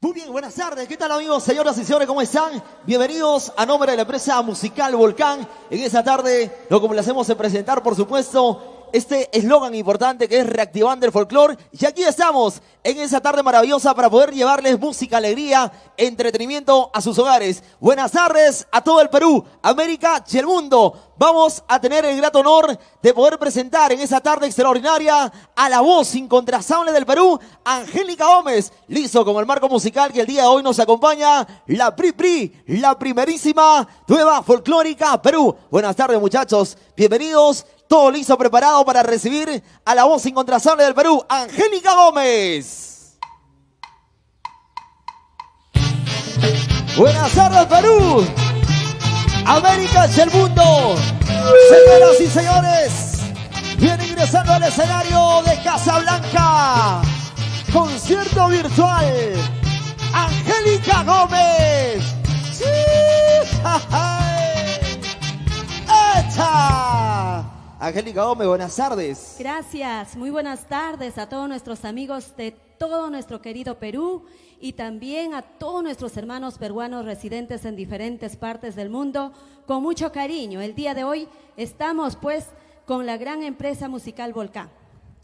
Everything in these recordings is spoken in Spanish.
Muy bien, buenas tardes. ¿Qué tal, amigos, señoras y señores? ¿Cómo están? Bienvenidos a nombre de la empresa musical Volcán. En esta tarde lo complacemos en presentar, por supuesto, este eslogan importante que es reactivando el folclore. Y aquí estamos en esa tarde maravillosa para poder llevarles música, alegría, entretenimiento a sus hogares. Buenas tardes a todo el Perú, América y el mundo. Vamos a tener el grato honor de poder presentar en esa tarde extraordinaria a la voz incontrastable del Perú, Angélica Gómez. Listo con el marco musical que el día de hoy nos acompaña, la la primerísima nueva folclórica Perú. Buenas tardes, muchachos, bienvenidos. Todo listo, preparado para recibir a la voz incontrastable del Perú, Angélica Gómez. Buenas tardes, Perú, América y el mundo. Señoras y señores, viene ingresando al escenario de Casablanca. Concierto virtual, Angélica Gómez. ¡Sí! ¡Echa! Angélica Gómez, buenas tardes. Gracias, muy buenas tardes a todos nuestros amigos de todo nuestro querido Perú y también a todos nuestros hermanos peruanos residentes en diferentes partes del mundo, con mucho cariño. El día de hoy estamos pues con la gran empresa musical Volcán.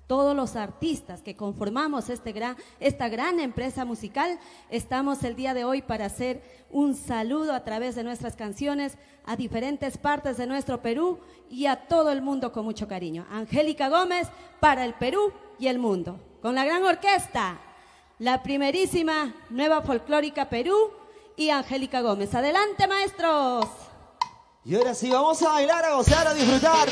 Todos los artistas que conformamos esta gran empresa musical, estamos el día de hoy para hacer un saludo a través de nuestras canciones a diferentes partes de nuestro Perú y a todo el mundo con mucho cariño. Angélica Gómez para el Perú y el mundo, con la gran orquesta, la primerísima nueva folclórica Perú y Angélica Gómez. Adelante, maestros. Y ahora sí, vamos a bailar, a gozar, a disfrutar.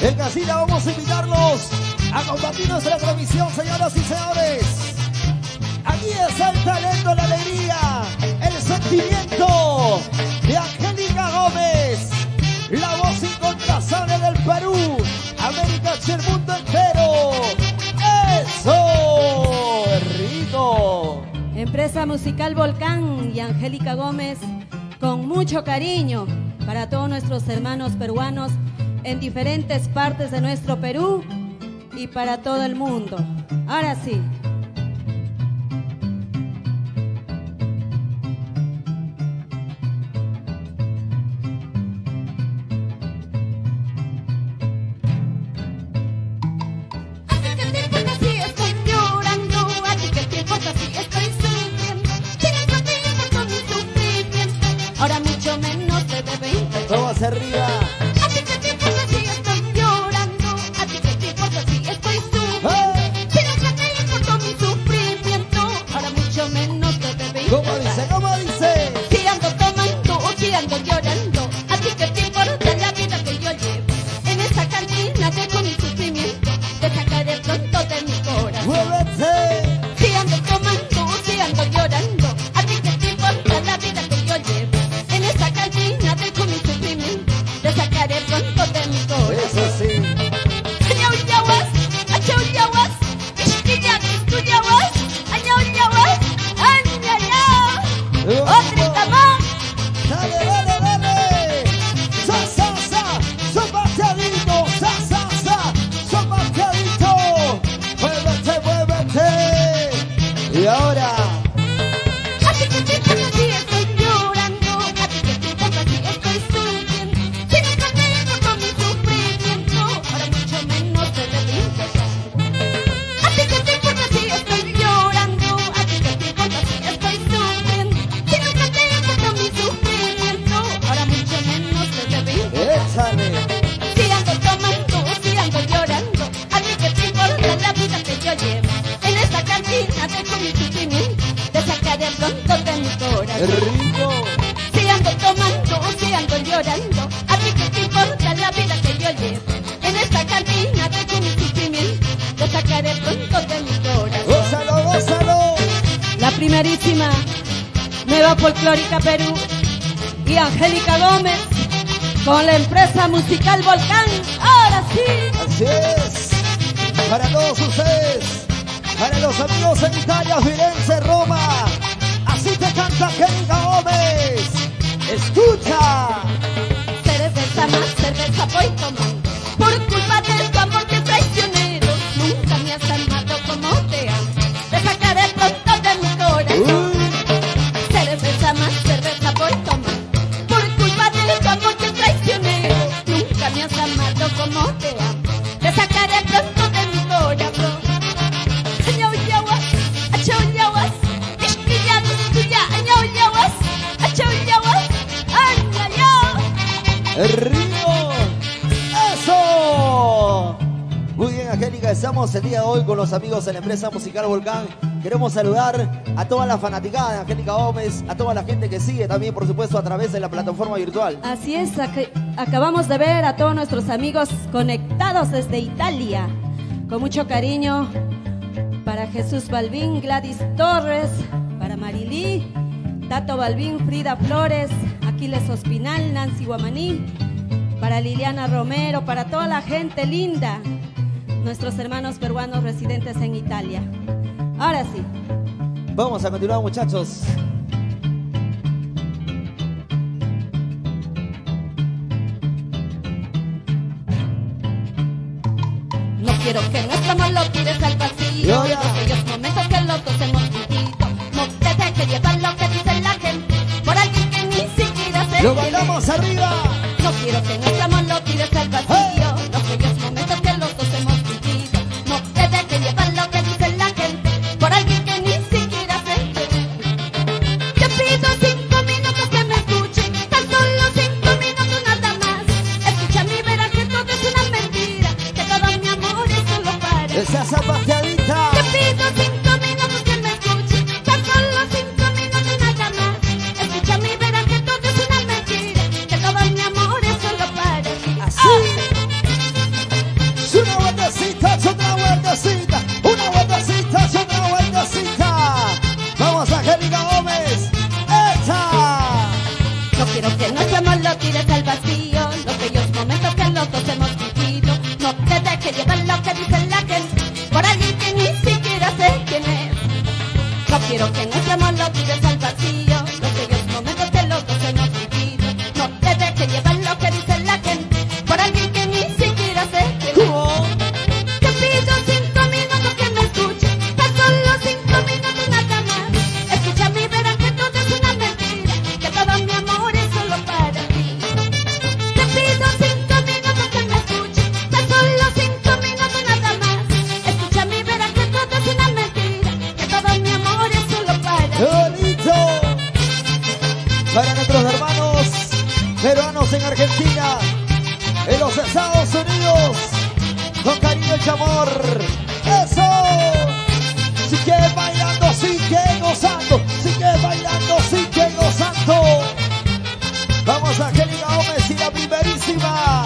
En casita vamos a invitarlos a compartir nuestra transmisión, señoras y señores. Aquí está el talento, la alegría, el sentimiento de Angélica Gómez, la voz incontrastable del Perú, América y el mundo entero. ¡Eso! ¡Rico! Empresa musical Volcán y Angélica Gómez, con mucho cariño para todos nuestros hermanos peruanos en diferentes partes de nuestro Perú y para todo el mundo. Ahora sí. Ahora mucho menos te debe importar. Vamos arriba. A ti que te importa si estoy llorando. A ti que te importa si estoy sufriendo. Si nunca te importó mi sufrimiento. Ahora mucho menos te debe importar. ¿Cómo dice? ¿Cómo dice? Si ando tomando o si ando llorando. A ti que te importa la vida que yo llevo. En esta cantina dejo mi sufrimiento. Te sacaré pronto de mi corazón. ¡Muévete! Si ando tomando o si ando llorando. A ti que te importa la vida que yo llevo. En esta cantina dejo mi sufrimiento. Te sacaré pronto de mi corazón. Eso sí. ¡Otra más! ¡Dale, dale, dale! ¡Sa, sa, sa! ¡Sopateadito! ¡Sa, sa, sa! ¡Sopateadito! ¡Muévete, muévete! Y ahora... A ti que te importa si estoy llorando. A ti que te importa si estoy sufriendo. Si nunca te importó mi sufrimiento. Ahora mucho menos te debe importar. A ti que te importa si estoy llorando. A ti que te importa si estoy sufriendo. Si nunca te importó mi sufrimiento. Ahora mucho menos te debe importar. ¡Échale! Si ando tomando o si ando llorando. A ti que te importa la vida que yo llevo. En esta cantina dejo mi sufrimiento. Te sacaré pronto de mi corazón. ¡Rico! Si ando tomando o si ando llorando. A ti que te importa la vida que yo llevo. En esta cantina dejo mi sufrimiento. Te sacaré pronto de mi corazón. ¡Gózalo, gózalo! La primerísima nueva folclórica Perú y Angélica Gómez con la empresa musical Volcán. Ahora sí. Así es. Para todos ustedes, para los amigos en Italia, Firenze, Roma. Así te canta Angélica Gómez. Escucha. Cerveza más cerveza voy tomando. Por culpa de tu amor que es traicionero. Nunca me has amado como te amo. Te sacaré pronto de mi corazón. Río. ¡Eso! Muy bien, Angélica, estamos el día de hoy con los amigos de la empresa musical Volcán. Queremos saludar a toda la fanaticada de Angélica Gómez, a toda la gente que sigue también, por supuesto, a través de la plataforma virtual. Así es, acabamos de ver a todos nuestros amigos conectados desde Italia. Con mucho cariño para Jesús Balbín, Gladys Torres, para Marilí, Tato Balbín, Frida Flores, Aquiles Ospinal, Nancy Guamaní, para Liliana Romero, para toda la gente linda, nuestros hermanos peruanos residentes en Italia. Ahora sí. Vamos a continuar, muchachos. No quiero que nuestro amor lo tires al vacío. Ya. Aquellos momentos que los dos hemos vivido. No te dejes llevar lo que dice la gente por alguien que ni siquiera se ¡Lo quiere. bailamos arriba! No quiero que nuestro amor lo tires al vacío. Aquellos momentos que los dos hemos vivido. No te dejes llevar lo que dice la gente por alguien que ni siquiera se quiere. Te pido 5 minutos que me escuchen, tan solo 5 minutos nada más. Escúchame y verás que todo es una mentira, que todo mi amor es solo para ¡Esa zapateadita! Te pido 5 minutos que me escuchen, tan solo 5 minutos nada más. Escúchame y verás que todo es una mentira, que todo mi amor es solo para ti. ¡Así! Es una vueltecita, es otra vueltecita. Una vueltecita, es otra vueltecita. Vamos, Angélica Gómez. ¡Esta! No quiero que nuestro amor lo tires al vacío, los bellos momentos que los dos hemos vivido. No te dejes llevar lo que dice la gente por alguien que ni siquiera sé quién es. No quiero que nuestro amor lo tires al vacío, los bellos momentos que los dos hemos vivido. No te dejes llevar lo que dice la gente por alguien que ni siquiera sé quién es. ¿Cómo? Te pido 5 minutos que me escuchen, tan solo 5 minutos nada más. Escúchame y verás que todo es una mentira, que todo mi amor es solo para ti. Te pido 5 minutos que me escuchen, tan solo 5 minutos nada más. Escúchame y verás que todo es una mentira, que todo mi amor es solo para ¡Qué ti. bonito! Para nuestros hermanos peruanos en Argentina, en los Estados Unidos, con cariño y amor. ¡Eso! Sigue bailando, sigue gozando, sigue bailando, sigue gozando. Vamos, Angélica Gómez y la primerísima.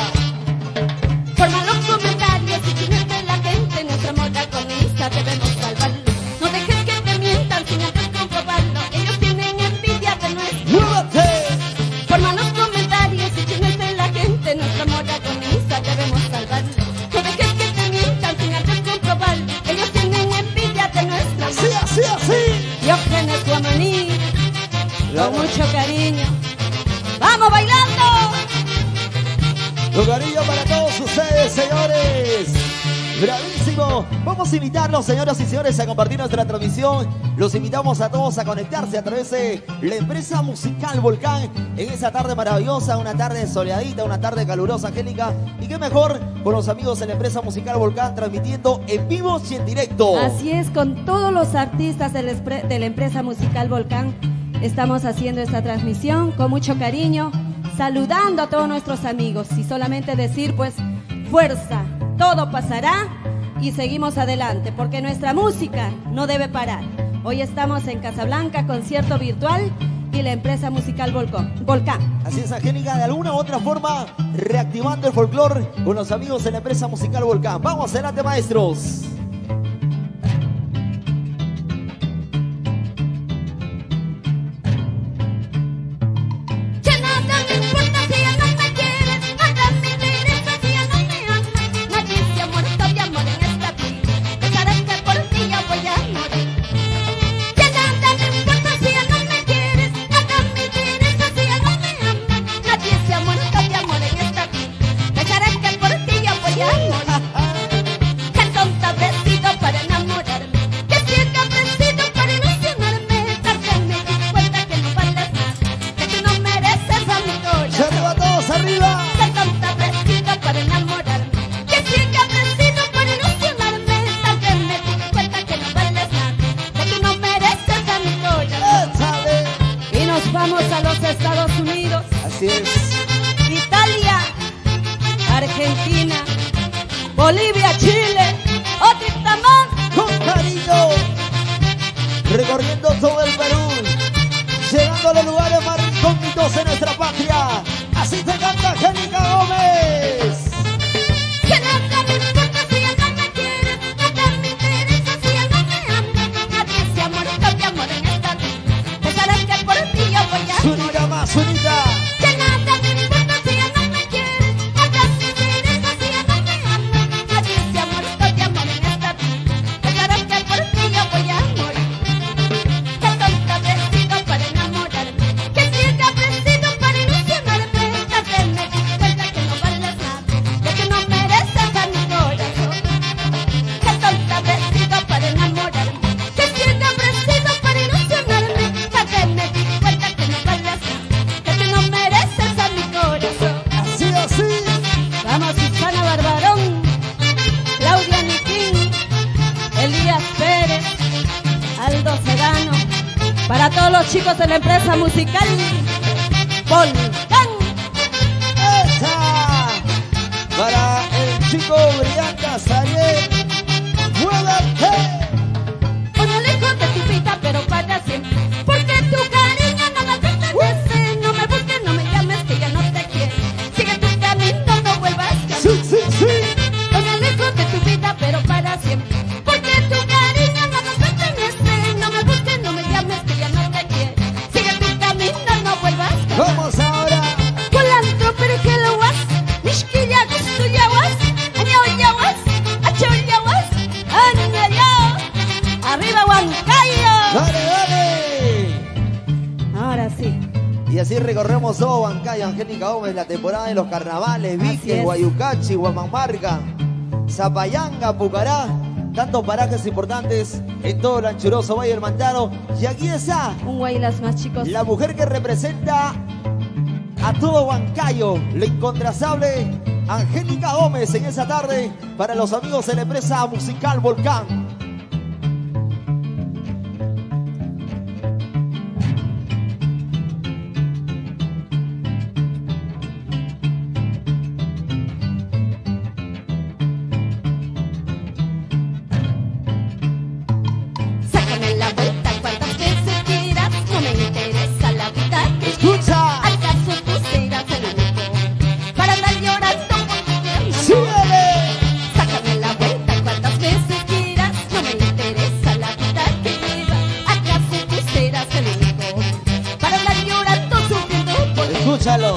Forma los comentarios y chismes de la gente, nuestro amor agonista debemos salvarlo. No dejes que te mientan sin antes comprobarlo, ellos tienen envidia de nuestro. ¡Muévete! Forma los comentarios y chismes de la gente, nuestro amor agonista debemos salvarlo. No dejes que te mientan sin antes comprobarlo, ellos tienen envidia de nuestro ¡Así, amor. así, así! Diógenes Guamaní, La- con mucho cariño. ¡Vamos bailando! Un cariño para todos ustedes, señores. ¡Bravísimo! Vamos a invitarlos, señoras y señores, a compartir nuestra transmisión. Los invitamos a todos a conectarse a través de la empresa musical Volcán en esa tarde maravillosa, una tarde soleadita, una tarde calurosa, Angélica. Y qué mejor con los amigos de la empresa musical Volcán transmitiendo en vivo y en directo. Así es, con todos los artistas de la empresa musical Volcán estamos haciendo esta transmisión con mucho cariño, saludando a todos nuestros amigos y solamente decir pues fuerza, todo pasará y seguimos adelante porque nuestra música no debe parar. Hoy estamos en Casablanca, concierto virtual y la empresa musical Volcán. Así es, Angélica, de alguna u otra forma reactivando el folclore con los amigos de la empresa musical Volcán. Vamos adelante, maestros. Ya nada me importa si ya no me quieres, nada me interesa si ya no me amas. Nadie se ha muerto de amor en esta vida, pensarás que por ti ya voy a morir. Ya nada me importa si ya no me quieres, nada me interesa si ya no me amas. Nadie se ha muerto de amor en esta vida, pensarás que por ti ya voy a morir. Qué tonta habré sido para enamorarme, qué ciega habré sido para ilusionarme. Tarde me di cuenta que no vales más, que tú no mereces a mi ¡Se corazón. arriba todos, arriba! Qué tonta habré sido para enamorarme, qué ciega habré sido para ilusionarme. Tarde me di cuenta que no vales nada, que tú no mereces a mi corazón. ¡Échale! Y nos vamos a los Estados Unidos, Así es. Italia. Argentina, Bolivia, Chile, otra más. Con cariño, recorriendo todo el Perú, llegando a los lugares más recónditos en nuestra patria. Así te canta Angélica Gómez. Que nada me importa si él no me quiere, nada me interesa si él no me ama. Nadie se ha muerto de amor en esta vida, pensarás que por ti yo voy a morir. Sunita más, Sunita. Que nada me importa si él no me quiere, nada me interesa si él no me ama. Nadie se ha muerto de amor en esta vida, pensarás que por ti yo voy a morir. Que tonta habré sido para enamorarme, que ciega habré sido para ilusionarme. Tarde me di cuenta que no vales nada, de que no mereces a mi corazón. Que tonta habré sido para enamorarme, que ciega habré sido para ilusionarme. Tarde me di cuenta que no vales nada, de que no mereces a mi corazón. Así, así. Vamos, Susana Barbarón, Claudia Niquín, Elías Pérez, Aldo Sedano, para todos los chicos de la empresa musical Volcán. ¡Esa! Para el chico brillante Azariel. ¡Muévete! Uno lejos de tu vida, pero para siempre, porque tu cariño no me pertenece. No me busques, no me llames, que ya no te quiero. Sigue tu camino, no vuelvas a Sí, sí, sí. Uno lejos de tu vida, pero para siempre, porque tu cariño no me pertenece. No me busques, no me llames, que ya no te quiero. Sigue tu camino, no vuelvas a Vamos ahora. Culantro, pero que lo was, Mishkilla, Gustuyawas, Añoyawas, Achoyawas, ¡Añayao! ¡Arriba Huancayo! Dale, dale. Ahora sí. Y así recorremos todo Huancayo, Angélica Gómez, la temporada de los carnavales, Así Vieques, es. Guayucachi, Huamamarca, Zapayanga, Pucará, tantos parajes importantes en todo el anchuroso Valle del Mantaro. Y aquí está Un Guaylas más, chicos. la mujer que representa a todo Huancayo, la incontrastable Angélica Gómez en esa tarde para los amigos de la empresa musical Volcán. Sácame la vuelta cuantas veces quieras, no me interesa la vida que Escucha. ¿Acaso tú serás el único para andar llorando por tu tierno amor? ¡Síguele! Sácame la vuelta cuantas veces quieras, no me interesa la vida que llevas. ¿Acaso tú serás el único para andar llorando sufriendo por mí? Escúchalo.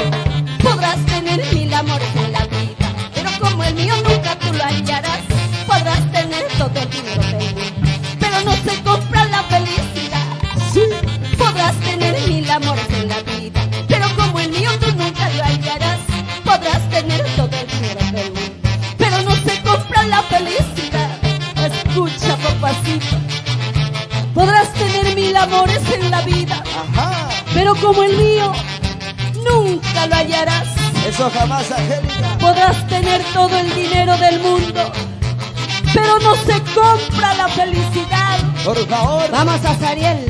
Podrás tener mil amores en la vida, pero como el mío nunca tú lo hallarás. Podrás tener todo el dinero del mundo, pero no se compra la felicidad. Sí. Podrás tener mil amores en la vida, pero como el mío tú nunca lo hallarás. Podrás tener todo el dinero del mundo, pero no se compra la felicidad. Escucha, papacito. Podrás tener mil amores en la vida, Ajá. pero como el mío, nunca lo hallarás. Eso jamás, Angélica. Podrás tener todo el dinero del mundo, pero no se compra la felicidad. Por favor. Vamos a Zariel.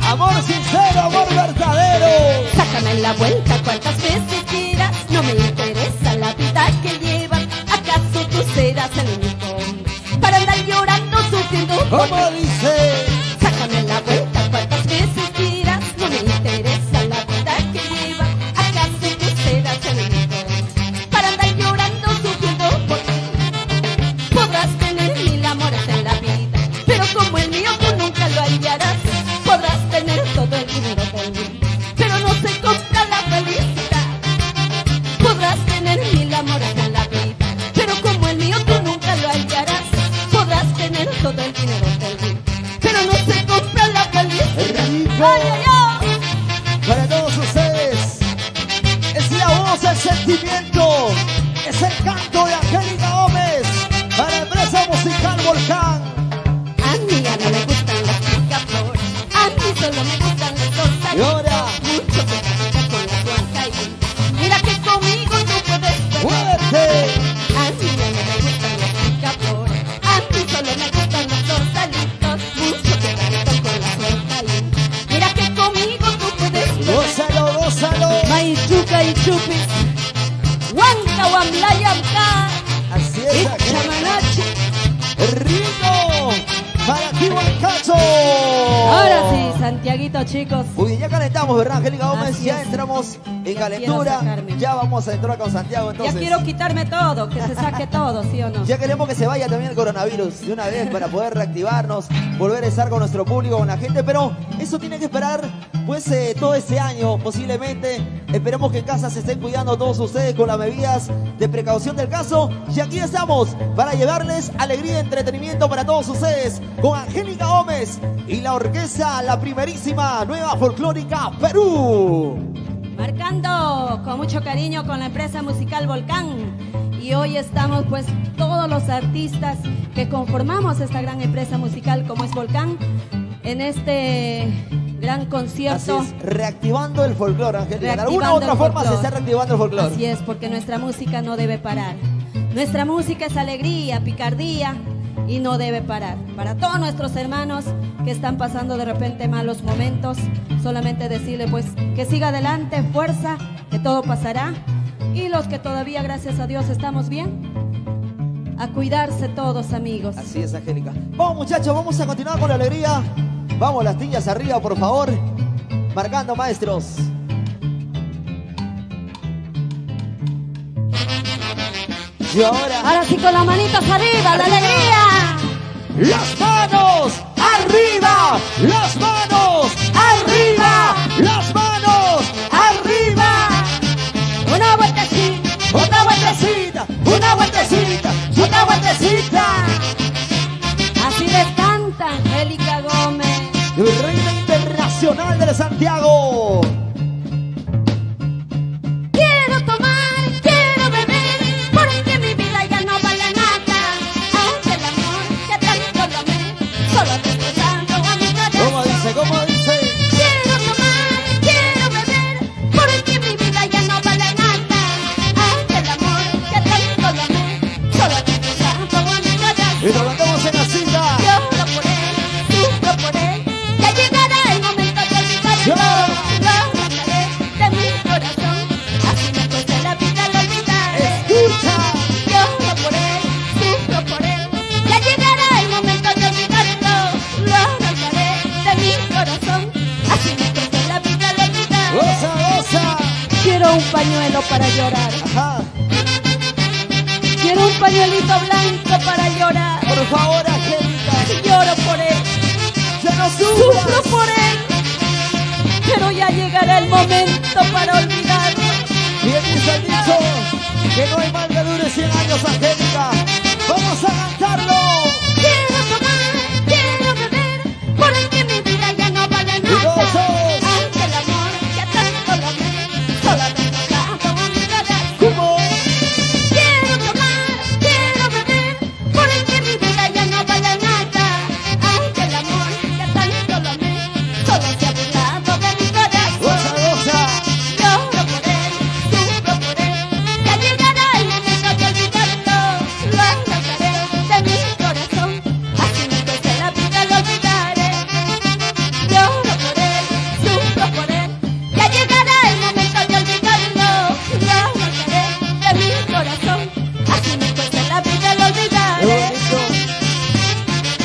Amor sincero, amor verdadero. Sácame la vuelta cuantas veces quieras, no me interesa la vida que llevas. ¿Acaso tú serás el único hombre para andar llorando, sufriendo por ¿Cómo mí? dice? Sácame la vuelta cuantas veces quieras, no me interesa la vida que llevas. ¿Acaso tú serás el único hombre para andar llorando, sufriendo por mí? Podrás tener mil amores en la vida, pero como el mío tú nunca lo hallarás. Podrás tener todo el dinero del mundo, pero no se compra la felicidad. Podrás tener mil amores en la vida, pero como el mío tú nunca lo hallarás. Podrás tener todo el dinero del mundo, pero no se compra la felicidad. Rico. ¡Ay, ay, ay! Para todos ustedes, es la voz, el sentimiento, es el canto de Angélica Gómez para la empresa musical Volcán. A mí ya no me gustan las picaflores, a mí solo me gustan los Y rosarios. ahora, Mucho que caminar con la Huancayo. Mira que conmigo tú puedes pelear. muévete. A mí ya no me gustan los picaflores, a mí solo me gustan los rosalitos. Mucho que caminar con la Huancayo. Mira que conmigo tú puedes pelear. Gózalo, gózalo. Maichuca y chupis. Huanca, Huamlaya, Santiaguito, chicos. Muy bien, ya calentamos, ¿verdad, Angélica Gómez? Así Ya es. entramos en quiero calentura. sacarme. Ya vamos a entrar con Santiago, entonces. Ya quiero quitarme todo, que se saque todo, ¿sí o no? Ya queremos que se vaya también el coronavirus de una vez para poder reactivarnos, volver a estar con nuestro público, con la gente, pero eso tiene que esperar pues todo este año posiblemente. Esperemos que en casa se estén cuidando todos ustedes con las medidas de precaución del caso. Y aquí estamos para llevarles alegría y entretenimiento para todos ustedes con Angélica Gómez y la orquesta, la primerísima Nueva Folclórica Perú. Marcando con mucho cariño con la empresa musical Volcán. Y hoy estamos pues todos los artistas que conformamos esta gran empresa musical como es Volcán en este gran Así concierto. es, reactivando el folclore, Angélica. De alguna u Reactivando otra el forma se folclore. está reactivando el folclore. Así es, porque nuestra música no debe parar. Nuestra música es alegría, picardía y no debe parar. Para todos nuestros hermanos que están pasando de repente malos momentos, solamente decirle pues que siga adelante, fuerza, que todo pasará. Y los que todavía, gracias a Dios, estamos bien, a cuidarse todos, amigos. Así es, Angélica. Vamos, muchachos, vamos a continuar con la alegría. Vamos, las tiñas arriba, por favor. Marcando, maestros. Y ahora, Sí, con las manitas arriba, la alegría. las manos arriba, las manos arriba, las manos arriba. Una vueltecita, Otra vueltecita, una vueltecita, una vueltecita. así les canta Angélica Gómez. Reina Internacional de Santiago. Quiero tomar, quiero beber, porque mi vida ya no vale nada. Aunque el amor que tanto lo amé, solo destrozando a mi corazón. ¿Cómo dice? ¿Cómo dice? Quiero tomar, quiero beber, porque mi vida ya no vale nada. Aunque el amor que tanto lo amé, solo destrozando a mi Y corazón. nos mandamos en la cinta. Lloro por él, sufro por él, ya llegará el momento de olvidarlo. Lloro. Lo arrancaré de mi corazón, así me cueste la vida lo olvidaré. Escucha. Lloro por él, sufro por él, ya llegará el momento de olvidarlo. Lo arrancaré de mi corazón, así me cueste la vida lo olvidaré. Goza, goza. Quiero un pañuelo para llorar. Ajá. Quiero un pañuelito blanco para llorar. Por favor, Angélica. Lloro por él, Ya no sufro sufras. por él, pero ya llegará el momento para olvidarlo. Bien dice el dicho que no hay mal que dure 100 años, Angélica. Vamos a cantarlo. Quiero tomar, quiero beber, porque mi vida ya no vale nada. todos. Aunque el amor que tanto lo amé, solo destrozando a mi corazón. ¿Cómo? Quiero tomar, quiero beber, porque mi vida ya no vale nada. Aunque el amor que tanto lo amé, solo se ha burlado de mi corazón. Goza, goza. Lloro por él, sufro por él, ya llegará el momento de olvidarlo. Lo arrancaré de mi corazón, así me cueste la vida lo olvidaré. Lloro por él, sufro por él, ya llegará el momento de olvidarlo. Lo arrancaré de mi corazón, así me cueste la vida lo Qué olvidaré. bonito.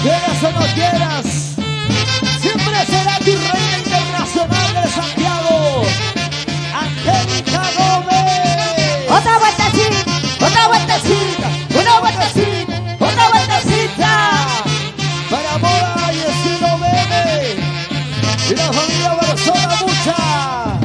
Quieras o no quieras, siempre será tu reina internacional de Santiago, Angélica Gómez. Otra vueltecita, otra vueltecita, una vueltecita, otra vueltecita. Para Moda y estilo Bebe y la familia Barzola Mucha.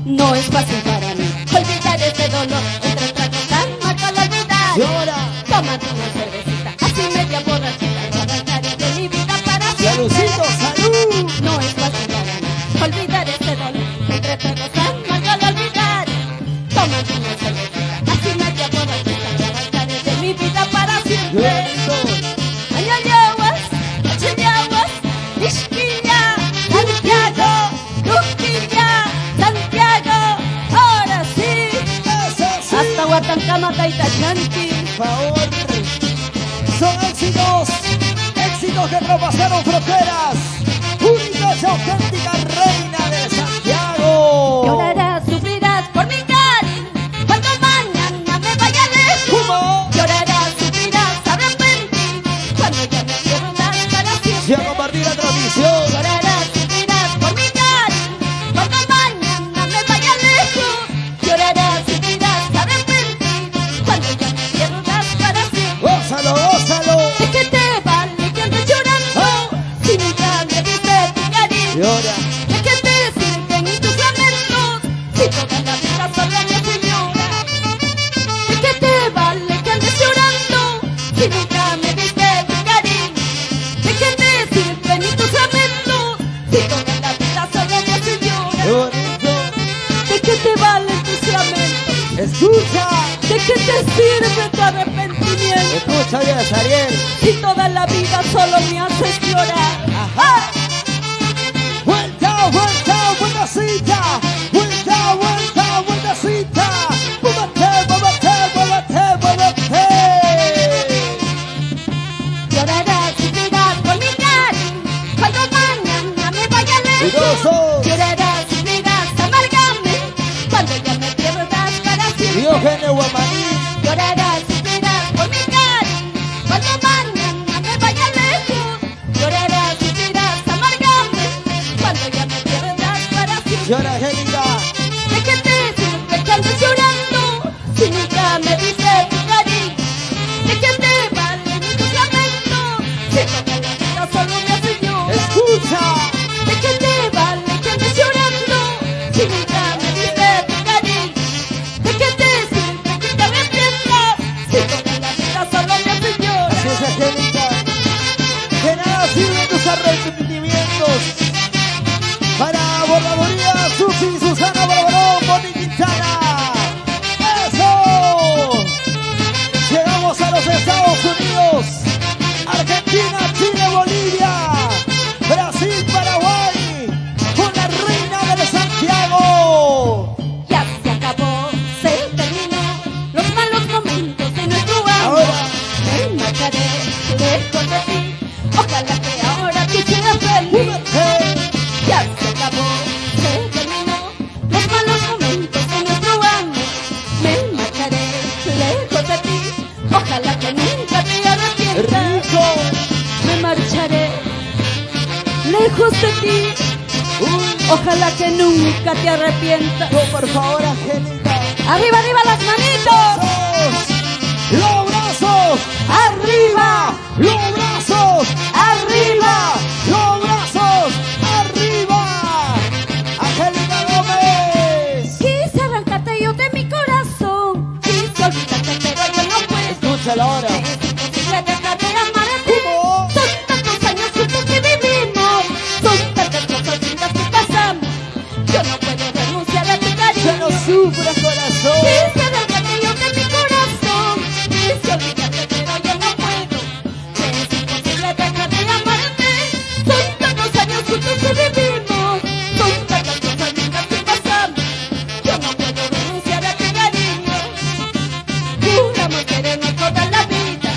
No es fácil para mí. Olvidar ese dolor, entre tragos tan marco al olvidar. Y ahora, Tómate una cervecita, así media borrachita, y arrancaré de mi vida para siempre. saludcito, salud. No es fácil para mí olvidar ese dolor, entre tragos tan marco al olvidar. Tómate una cervecita, así media borrachita, y arrancaré de mi vida para Qué siempre. bonito. Ayayawas, achayawas, Ishquilla, Santiago, Luquilla, Santiago, ahora sí, Eso sí. Hasta Huatancama, Itachanti. Por favor, son éxitos, éxitos que traspasaron fronteras. Única y auténtica reina de Santiago. llorarás, sufrirás por mi cariño, cuando mañana me vaya lejos. ¿Cómo? Llorarás, sufrirás, arrepentir, cuando ya me pierdas para Y a siempre. compartir la transmisión. Llorarás, sufrirás por mi Escucha, ¿De qué te sirve tu arrepentimiento escucha bien, Ariel. si toda la vida solo me haces llorar? Ajá. Vuelta, vuelta, vueltacita. Vuelta, vuelta, vueltacita. Muévete, muévete, muévete, muévete. Llorarás y dirás por mi cariño cuando mañana me vaya lejos. Cuidadosos. Llorarás y dirás amargamente cuando ya me pierdas para siempre. Diógenes Guamaní. Llorarás y dirás por mi cariño cuando mañana me vaya lejos. Llorarás y dirás amargamente cuando ya me pierdas para siempre. Llora, Angélica. ¿De qué te sirve que andes llorando si nunca me diste tu cariño? ¿De qué te valen tus lamentos si toda la vida solo me haces llorar? Escucha. ¿De qué te vale que andes llorando si nunca me diste tu cariño? ¿De qué te sirve que te arrepientas si toda la vida solo me haces llorar? Así es, Angélica. Que nada sirven tus arrepentimientos. Para Borradoría, Susi, Susana Barbarón, Boni Quintana. ¡Eso! Llegamos a los Estados Unidos, Argentina, Chile, Bolivia, Brasil, Paraguay, con la reina de Santiago. Ya se acabó, se terminó los malos momentos de nuestro amor. Ahora. Me marcharé lejos de ti, ojalá que ahora tú seas feliz. Ya se acabó, se terminó los malos momentos de nuestro amor. Me marcharé lejos de ti, ojalá que nunca te arrepientas. Rico. Me marcharé lejos de ti, Uy, ojalá que nunca te arrepientas. no, por favor, Angélica. ¡Arriba, arriba las manitos! Los brazos, arriba, los brazos, arriba, los brazos, arriba. Angélica Gómez. Quise arrancarte yo de mi corazón, quise olvidarte pero yo no puedo. Escúchala ahora. Es imposible dejar de amarte. ¿Cómo? Son tantos años juntos que vivimos, son tantas cosas lindas que pasamos. Yo no puedo renunciar a tu Se cariño. nos sufre corazón. Quise arrancarte yo de mi corazón, quise olvidarte pero yo no puedo. Es imposible dejar de amarte. Son tantos años juntos que vivimos, son tantas cosas lindas que pasamos. Yo no puedo renunciar a tu cariño. Juramos querernos toda la vida,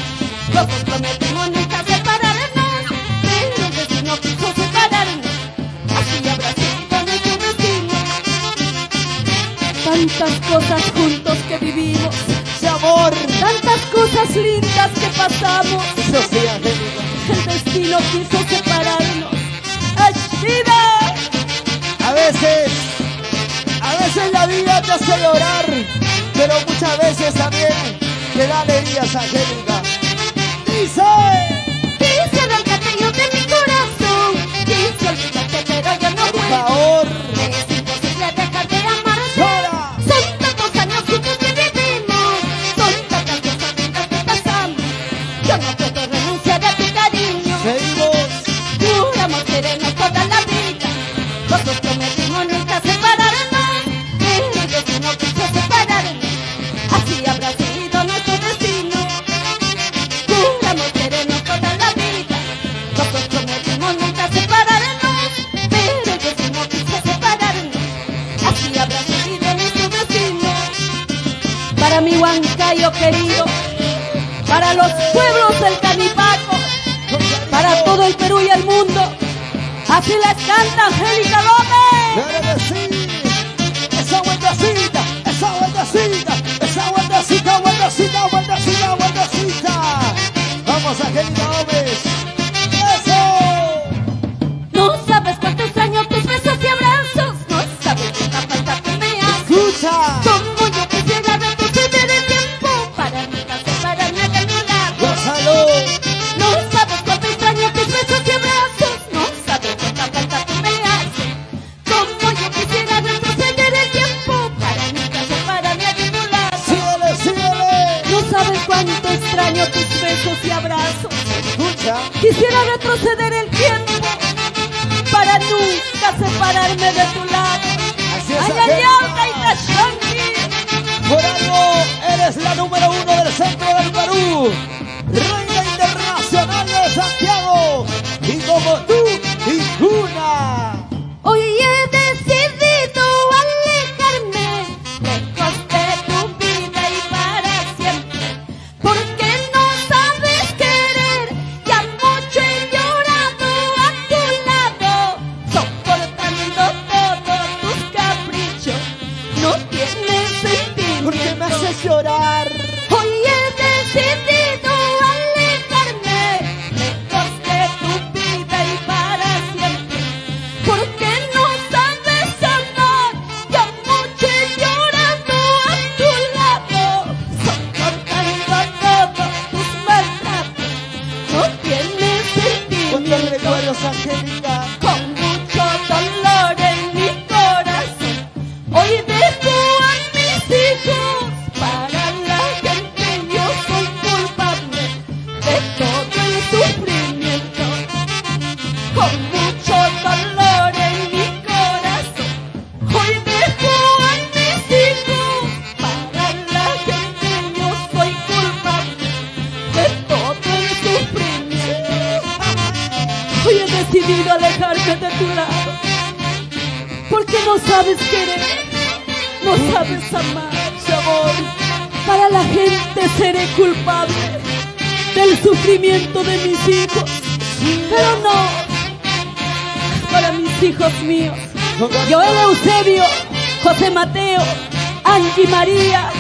los dos prometimos nunca separarnos, pero el destino quiso separarnos. Así habrá sido nuestro destino. Tantas cosas juntos que vivimos, Ese amor. tantas cosas lindas que pasamos. Eso sí, Angélica. El destino quiso separarnos. ¡Ashida! A veces la vida te hace llorar, pero muchas veces también te da alegrías, Angélica. Dice. Quise arrancarte yo de mi corazón, quise olvidarte pero yo no Por puedo. favor, Es imposible dejar de amarte. llora. Son tantos años juntos que vivimos, son tantas cosas lindas que pasamos. Yo no puedo renunciar a tu cariño. Seguimos. Juramos querernos toda la vida, los dos prometimos nunca separarnos, pero el destino quiso separarnos. Así habrá sido nuestro destino. Juramos querernos toda la vida, los dos prometimos nunca separarnos, pero el destino quiso separarnos. Así habrá sido nuestro destino. Para mi Huancayo querido, para los pueblos del Canipaco, para todo el Perú y el mundo. Así les canta Angélica Gómez. Claro que sí. Esa vueltacita, esa vueltacita, esa vueltacita, vueltacita, vueltacita, vueltacita. Vamos, Angélica Gómez. Eso. No sabes cuánto extraño tus besos y abrazos, no sabes cuánta falta tú me haces. Escucha. Como yo quisiera retroceder el tiempo para nunca separarme de tu lado. Gózalo. No sabes cuánto extraño tus besos y abrazos, no sabes cuánta falta tú me haces. Como yo quisiera retroceder el tiempo para nunca separarme de tu lado. Síguele, síguele. No sabes cuánto extraño tus besos y abrazos. Escucha. Quisiera retroceder el tiempo para nunca separarme de tu lado. Así es, Ay, ay, Angélica. ay, Taishanki. Por algo eres la número 1 del centro del Perú. Reina internacional de Santiago. Y como tú, ninguna. Hoy he decidido alejarme lejos de tu vida y para siempre, porque no sabes querer, ya mucho he llorado a tu lado, soportando todos tus caprichos, no tienes sentido. ¿Por qué me haces llorar? Hoy he decidido alejarme lejos de tu vida y para siempre, porque no sabes amar, ya mucho he llorado a tu lado, soportando todos tus maltratos, no tienes sentido. ¿Cuántos recuerdos, Angélica? Con mucho dolor en mi corazón, hoy dejo a mis hijos. Para la gente yo soy culpable de todo el sufrimiento. Con mucho dolor en mi corazón, hoy dejo a mis hijos. Para la gente yo soy culpable de todo el sufrimiento. Hoy he decidido alejarme de tu lado, porque no sabes querer, no sabes amar, amor. Para la gente seré culpable del sufrimiento de mis hijos, pero no para mis hijos míos. Joel Eusebio, José Mateo, Angie María.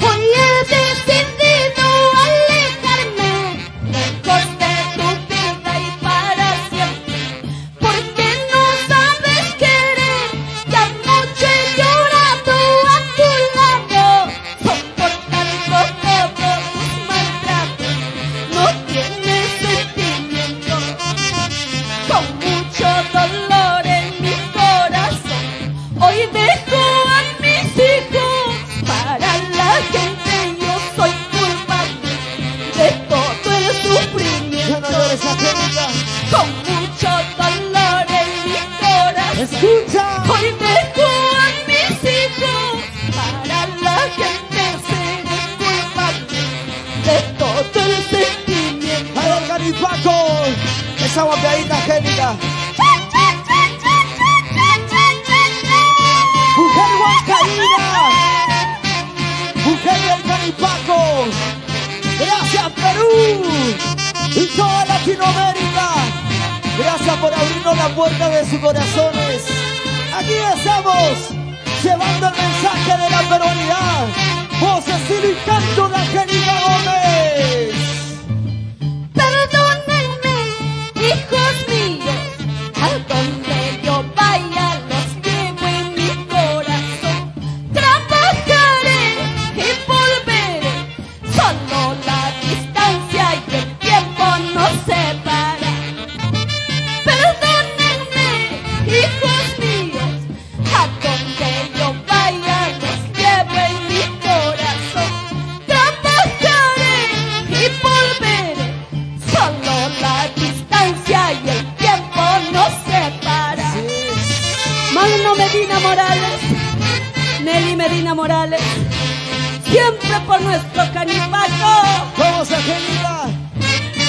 Hoy he decidido alejarme lejos de tu vida y para siempre, porque no sabes querer, ya mucho he llorado a tu lado, soportando todos tus maltratos, no tienes sentimiento. Con mucho dolor en mi corazón, hoy dejo a mis hijos. Para la gente yo soy culpable de todo el Ya no sufrimiento. llores, Angélica. Con mucho dolor en mi corazón, Escucha. hoy dejo a mis hijos. Para la gente seré culpable de todo el sentimiento. Para el Canipaco. Esa guapeadita, Angélica. Mujer huancaína. Mujer del Canipaco. Gracias, Perú. Y toda Latinoamérica. Gracias por abrirnos la puerta de sus corazones. Aquí estamos, llevando el mensaje de la peruanidad. Voz, estilo y canto de Angélica Gómez. Perdónenme, hijos míos, a donde yo vaya los llevo en mi corazón. Trabajaré y volveré, solo la distancia y el tiempo nos separa. Perdónenme, hijos míos, a donde yo vaya los llevo en mi corazón. Trabajaré y volveré, solo la distancia y el tiempo nos separa. Magno Medina Morales, Nelly Medina Morales, siempre por nuestro Canipaco. Vamos, Angélica.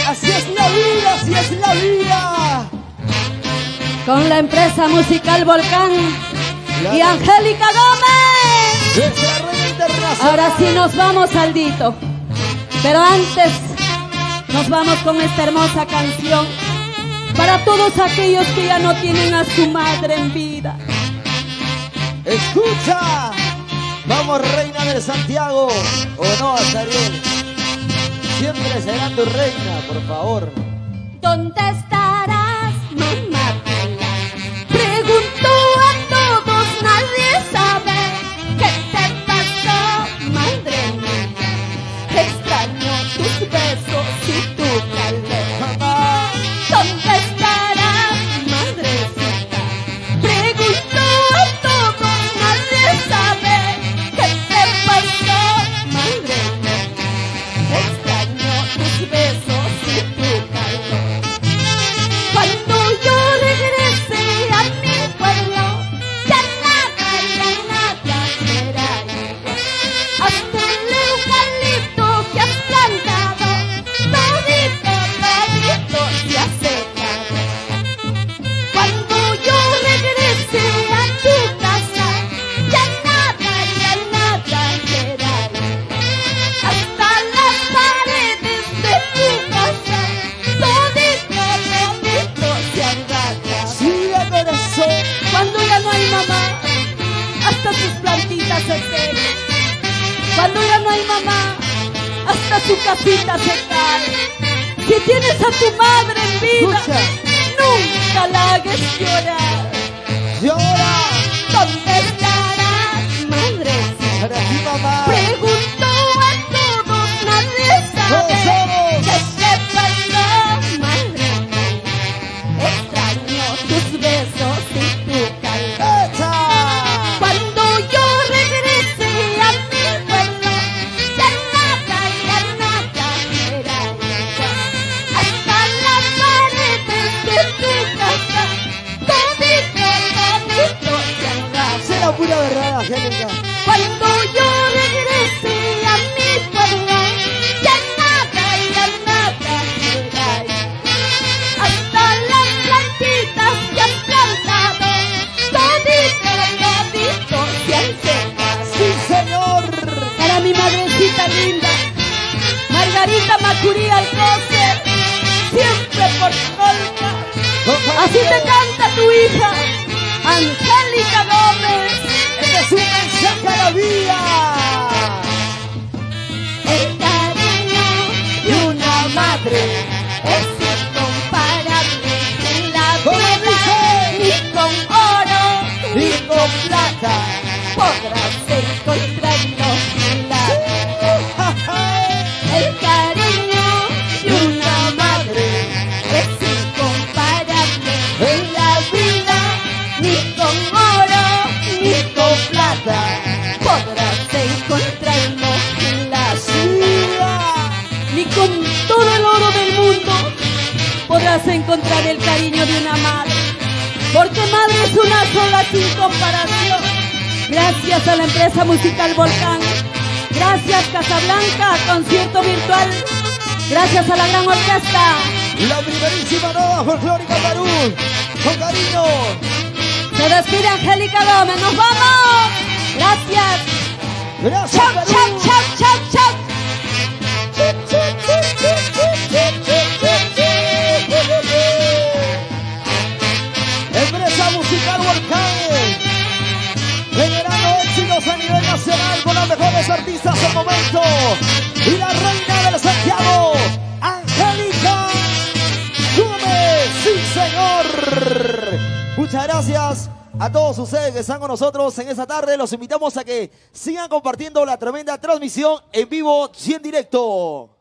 Así es la vida, así es la vida. Con la empresa musical Volcán y Claro. Angélica Gómez. Nuestra reina internacional. Ahora sí nos vamos, Aldito. Pero antes nos vamos con esta hermosa canción para todos aquellos que ya no tienen a su madre en vida. Escucha. Vamos, reina de Santiago. ¿O no, Ariel? Siempre será tu reina, por favor. ¿Dónde estarás, mamá? Pregunto a todos, nadie sabe qué te pasó, madre mía. Extraño tus besos y tu calor. Mamá. ¿Dónde estarás, madrecita? Pregunto a todos, nadie sabe qué te pasó, madre mía. Extraño tus besos y tu calor. su casita se cae. Si tienes a tu madre en vida, Escucha. nunca la hagas llorar. Llora ¿Dónde estarás, madre? para ti, mamá. Pregunto a todos, nadie sabe. Todos. ¿Qué te pasó, madre? Extraño tus besos y tu calor. ¡Echa! Cuando yo regrese a mi pueblo, ya nada será igual. Hasta las paredes de tu casa, todito se han Será pura verdad, Angélica. cuando yo regrese a mi pueblo, ya nada será igual. Hasta las plantitas que has plantado, todito se han secado. ¡Sí, señor! Para mi madrecita linda, Margarita Macurí Alcócer, siempre por Colca. Así te canta tu hija, Angélica Gómez. ¡Este es un mensaje a la vida! El cariño de una madre es incomparable en la ¿Cómo vida, dice? ni con oro ¡Y con plata! podrás encontrarlo en la El cariño de una madre es incomparable en la vida, ni con oro ni con plata podrás encontrarlo en la ciudad, ni con todo el oro del mundo podrás encontrar el cariño de una madre, porque madre es una sola sin comparación. Gracias a la empresa musical Volcán, gracias Casablanca, concierto virtual, gracias a la gran orquesta. La primerísima nueva folclórica Perú. Con cariño. Se despide Angélica Gómez, nos vamos. Gracias. Gracias, Chau, Perú. chau, chau, chau, chau. Empresa musical Volcán. Generando éxitos a nivel nacional con los mejores artistas del momento. Y la reina del Santiago, Angélica Gómez. ¡Sí, señor! Muchas gracias a todos ustedes que están con nosotros en esta tarde. Los invitamos a que sigan compartiendo la tremenda transmisión en vivo y en directo.